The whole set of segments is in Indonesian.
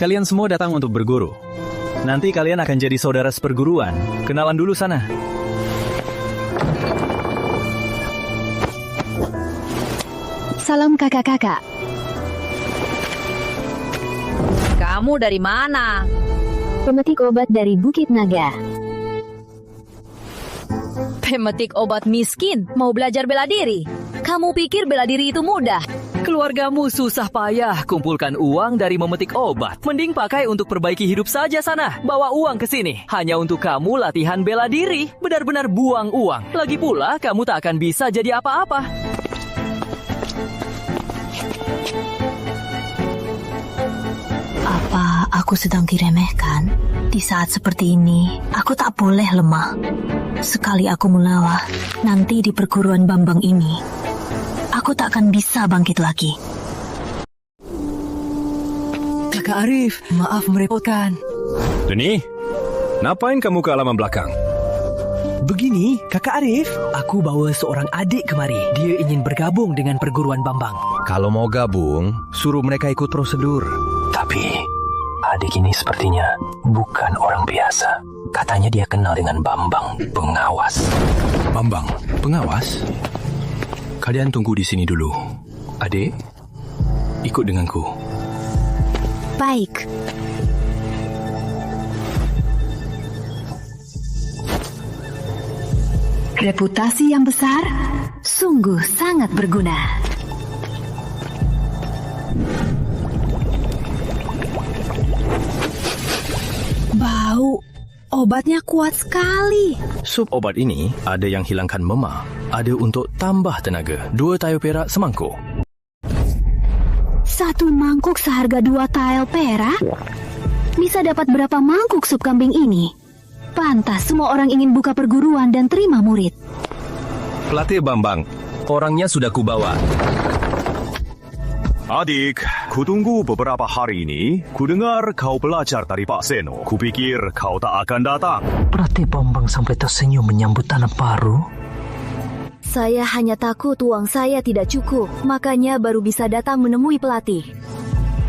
kalian semua datang untuk berguru. Nanti kalian akan jadi saudara seperguruan. Kenalan dulu sana. Salam kakak-kakak. Kamu dari mana? Pemetik obat dari Bukit Naga. Pemetik obat miskin, mau belajar bela diri. Kamu pikir bela diri itu mudah? Keluargamu susah payah kumpulkan uang dari memetik obat. Mending pakai untuk perbaiki hidup saja sana. Bawa uang ke sini. Hanya untuk kamu latihan bela diri. Benar-benar buang uang. Lagi pula, kamu tak akan bisa jadi apa-apa. Apa aku sedang diremehkan? Di saat seperti ini, aku tak boleh lemah. Sekali aku mengalah, nanti di perguruan Bambang ini, aku tak akan bisa bangkit lagi. Kakak Arif, maaf merepotkan. Deni, ngapain kamu ke halaman belakang? Begini, Kakak Arif, aku bawa seorang adik kemari. Dia ingin bergabung dengan perguruan Bambang. Kalau mau gabung, suruh mereka ikut prosedur. Tapi, adik ini sepertinya bukan orang biasa. Katanya dia kenal dengan Bambang, pengawas. Bambang, pengawas? Kalian tunggu di sini dulu. Adik, ikut denganku. Baik. Reputasi yang besar sungguh sangat berguna. Bau, obatnya kuat sekali. Sup obat ini ada yang hilangkan memar, ada untuk tambah tenaga. 2 tael perak semangkuk. 1 mangkuk seharga 2 tael perak? Bisa dapat berapa mangkuk sup kambing ini? Pantas semua orang ingin buka perguruan dan terima murid. Pelatih Bambang, orangnya sudah kubawa. Adik, kutunggu beberapa hari ini. Kudengar kau belajar dari Pak Seno. Kupikir kau tak akan datang. Pelatih Bambang sampai tersenyum menyambut tanah baru. Saya hanya takut uang saya tidak cukup, makanya baru bisa datang menemui pelatih.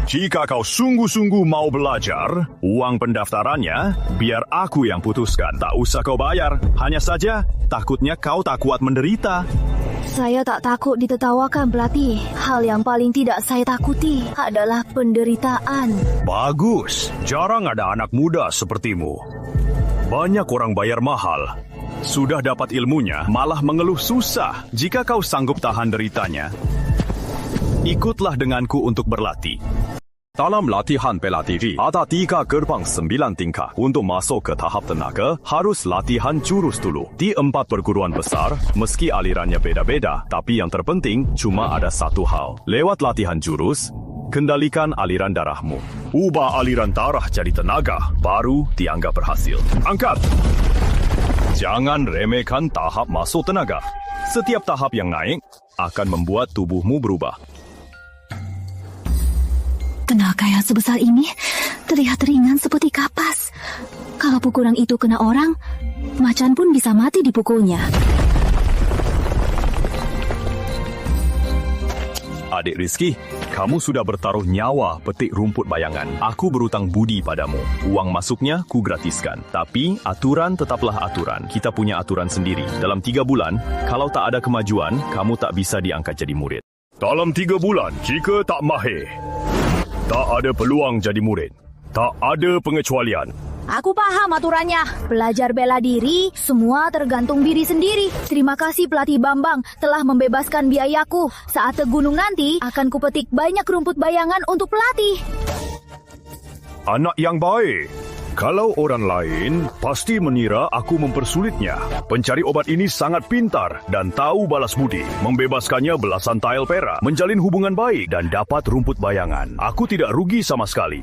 Jika kau sungguh-sungguh mau belajar, uang pendaftarannya biar aku yang putuskan. Tak usah kau bayar. Hanya saja, takutnya kau tak kuat menderita. Saya tak takut ditertawakan pelatih. Hal yang paling tidak saya takuti adalah penderitaan. Bagus. Jarang ada anak muda sepertimu. Banyak orang bayar mahal. Sudah dapat ilmunya, malah mengeluh susah. Jika kau sanggup tahan deritanya, ikutlah denganku untuk berlatih. Dalam latihan bela diri, ada 3 gerbang 9 tingkat. Untuk masuk ke tahap tenaga, harus latihan jurus dulu. Di 4 perguruan besar, meski alirannya beda-beda, tapi yang terpenting cuma ada satu hal. Lewat latihan jurus, kendalikan aliran darahmu. Ubah aliran darah jadi tenaga, baru dianggap berhasil. Angkat! Jangan remehkan tahap masuk tenaga. Setiap tahap yang naik akan membuat tubuhmu berubah. Tenaga yang sebesar ini terlihat ringan seperti kapas. Kalau pukulan itu kena orang, macan pun bisa mati dipukulnya. Adik Rizky, kamu sudah bertaruh nyawa petik rumput bayangan. Aku berutang budi padamu. Uang masuknya ku gratiskan. Tapi aturan tetaplah aturan. Kita punya aturan sendiri. Dalam 3 bulan, kalau tak ada kemajuan, kamu tak bisa diangkat jadi murid. Dalam 3 bulan, jika tak mahir, tak ada peluang jadi murid. Tak ada pengecualian. Aku paham aturannya. Belajar bela diri, semua tergantung diri sendiri. Terima kasih pelatih Bambang telah membebaskan biayaku. Saat ke gunung nanti, akan kupetik banyak rumput bayangan untuk pelatih. Anak yang baik. Kalau orang lain, pasti mengira aku mempersulitnya. Pencari obat ini sangat pintar dan tahu balas budi. Membebaskannya belasan tael perak, menjalin hubungan baik dan dapat rumput bayangan. Aku tidak rugi sama sekali.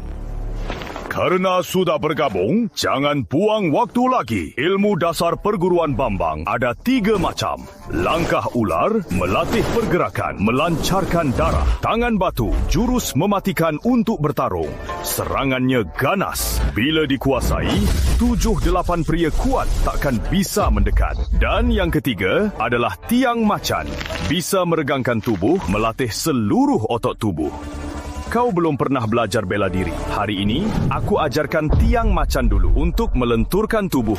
Karena sudah bergabung, jangan buang waktu lagi. Ilmu dasar perguruan Bambang ada 3 macam. Langkah ular, melatih pergerakan, melancarkan darah. Tangan batu, jurus mematikan untuk bertarung. Serangannya ganas. Bila dikuasai, 7-8 pria kuat takkan bisa mendekat. Dan yang ketiga adalah tiang macan. Bisa meregangkan tubuh, melatih seluruh otot tubuh. kau belum pernah belajar bela diri. Hari ini, aku ajarkan tiang macan dulu untuk melenturkan tubuh.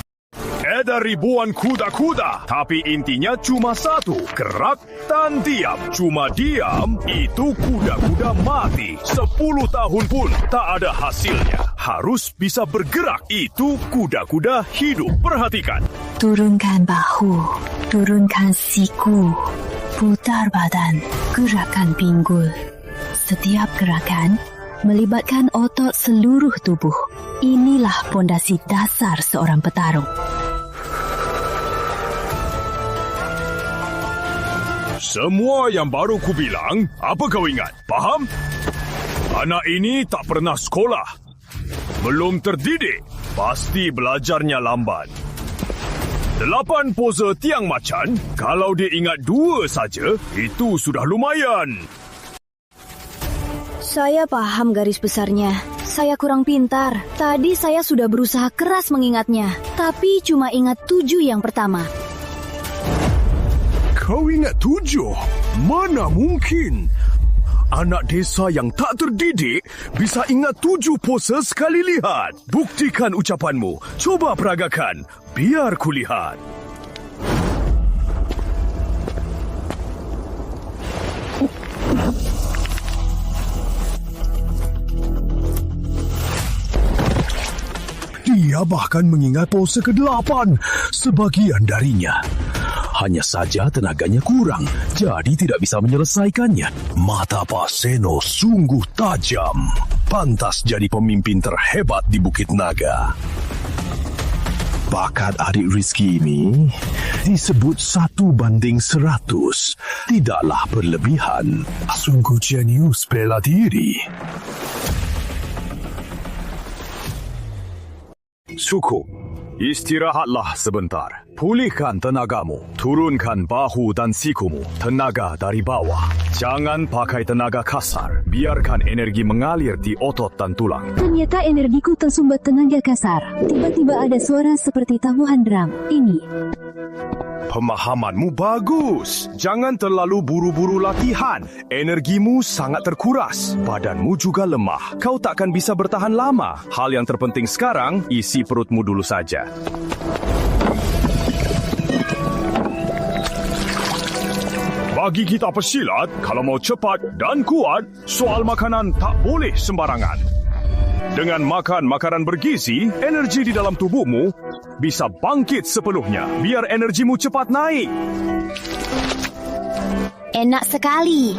Ada ribuan kuda-kuda, tapi intinya cuma satu. Gerak dan diam. Cuma diam, itu kuda-kuda mati. 10 tahun pun tak ada hasilnya. Harus bisa bergerak, itu kuda-kuda hidup. Perhatikan. Turunkan bahu, turunkan siku, putar badan, gerakan pinggul. Setiap gerakan melibatkan otot seluruh tubuh. Inilah pondasi dasar seorang petarung. Semua yang baru kubilang, apa kau ingat? Faham? Anak ini tak pernah sekolah. Belum terdidik. Pasti belajarnya lambat. 8 pose tiang macan, kalau dia ingat 2 saja, itu sudah lumayan. Saya paham garis besarnya. Saya kurang pintar. Tadi saya sudah berusaha keras mengingatnya, tapi cuma ingat 7 yang pertama. Kau ingat 7? Mana mungkin? Anak desa yang tak terdidik bisa ingat 7 pose sekali lihat. Buktikan ucapanmu. Coba peragakan. Biar kulihat. Dia bahkan mengingat pose ke-8, sebagian darinya. Hanya saja tenaganya kurang, jadi tidak bisa menyelesaikannya. Mata Pak Seno sungguh tajam. Pantas jadi pemimpin terhebat di Bukit Naga. Bakat adik Rizky ini disebut 1:100. Tidaklah berlebihan. Sungguh jenius bela diri. Cukup. Istirahatlah sebentar. Pulihkan tenagamu. Turunkan bahu dan sikumu. Tenaga dari bawah. Jangan pakai tenaga kasar. Biarkan energi mengalir di otot dan tulang. Ternyata energiku tersumbat tenaga kasar. Tiba-tiba ada suara seperti tabuhan drum. Ini. Pemahamanmu bagus. Jangan terlalu buru-buru latihan. Energimu sangat terkuras. Badanmu juga lemah. Kau takkan bisa bertahan lama. Hal yang terpenting sekarang, isi perutmu dulu saja. Bagi kita pesilat, kalau mau cepat dan kuat, soal makanan tak boleh sembarangan. Dengan makan makanan bergizi, energi di dalam tubuhmu bisa bangkit sepenuhnya. Biar energimu cepat naik. Enak sekali.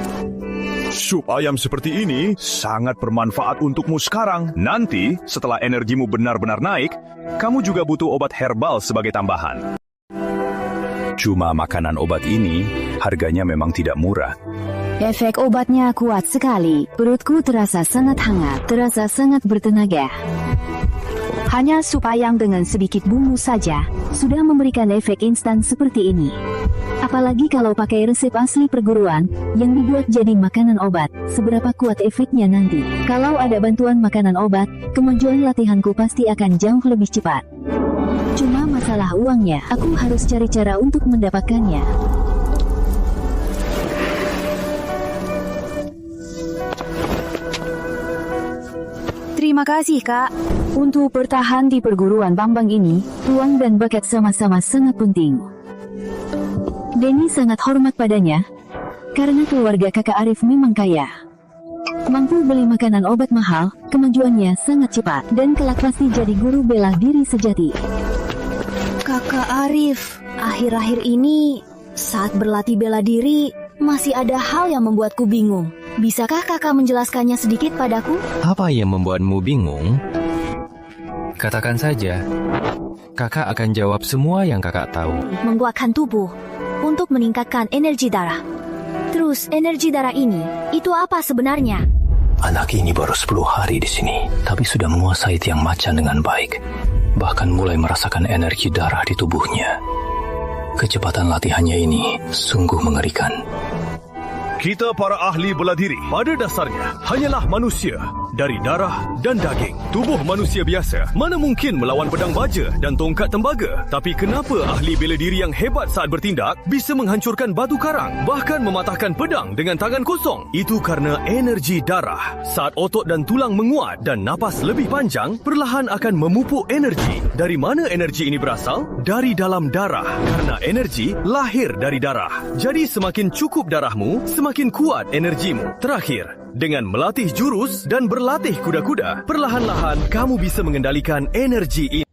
Sup ayam seperti ini sangat bermanfaat untukmu sekarang. Nanti, setelah energimu benar-benar naik, kamu juga butuh obat herbal sebagai tambahan. Cuma makanan obat ini, harganya memang tidak murah. Efek obatnya kuat sekali. Perutku terasa sangat hangat, terasa sangat bertenaga. Hanya sup ayam dengan sedikit bumbu saja sudah memberikan efek instan seperti ini. Apalagi kalau pakai resep asli perguruan yang dibuat jadi makanan obat, seberapa kuat efeknya nanti. Kalau ada bantuan makanan obat, kemajuan latihanku pasti akan jauh lebih cepat. Cuma masalah uangnya, aku harus cari cara untuk mendapatkannya. Terima kasih, Kak. Untuk bertahan di perguruan Bambang ini, uang dan bakat sama-sama sangat penting. Denny sangat hormat padanya, karena keluarga kakak Arif memang kaya. Mampu beli makanan obat mahal, kemajuannya sangat cepat, dan kelak pasti jadi guru bela diri sejati. Kakak Arif, akhir-akhir ini, saat berlatih bela diri, masih ada hal yang membuatku bingung. Bisakah kakak menjelaskannya sedikit padaku? Apa yang membuatmu bingung? Katakan saja. Kakak akan jawab semua yang kakak tahu. Menguatkan tubuh untuk meningkatkan energi darah. Terus, energi darah ini, itu apa sebenarnya? Anak ini baru 10 hari di sini, tapi sudah menguasai tiang macan dengan baik. Bahkan mulai merasakan energi darah di tubuhnya. Kecepatan latihannya ini sungguh mengerikan. Kita para ahli bela diri pada dasarnya hanyalah manusia. dari darah dan daging. Tubuh manusia biasa mana mungkin melawan pedang baja dan tongkat tembaga. Tapi kenapa ahli bela diri yang hebat saat bertindak bisa menghancurkan batu karang, bahkan mematahkan pedang dengan tangan kosong? Itu karena energi darah. Saat otot dan tulang menguat dan napas lebih panjang, perlahan akan memupuk energi. Dari mana energi ini berasal? Dari dalam darah. Karena energi lahir dari darah. Jadi semakin cukup darahmu, semakin kuat energimu. Terakhir, dengan melatih jurus dan berlatih kuda-kuda, perlahan-lahan kamu bisa mengendalikan energi ini.